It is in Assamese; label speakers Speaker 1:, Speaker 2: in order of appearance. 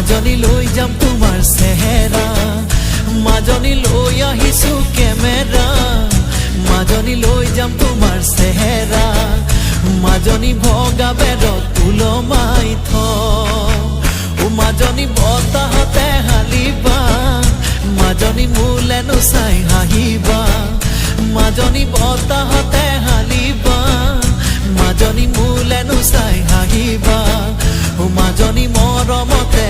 Speaker 1: মাজনী লৈ যাম তোমাৰ চেহেৰা মাজনী লৈ আহিছো কেমেৰা মাজনী লৈ যাম তোমাৰ চেহেৰা মাজনী ভগা বেৰত ওলমাই থ মাজনী বতাহতে হালিবা মাজনী মোলেনো চাই হাঁহিবা মাজনী বতাহতে হালিবা মাজনী মোলেনো চাই হাঁহিবা মাজনী মৰমতে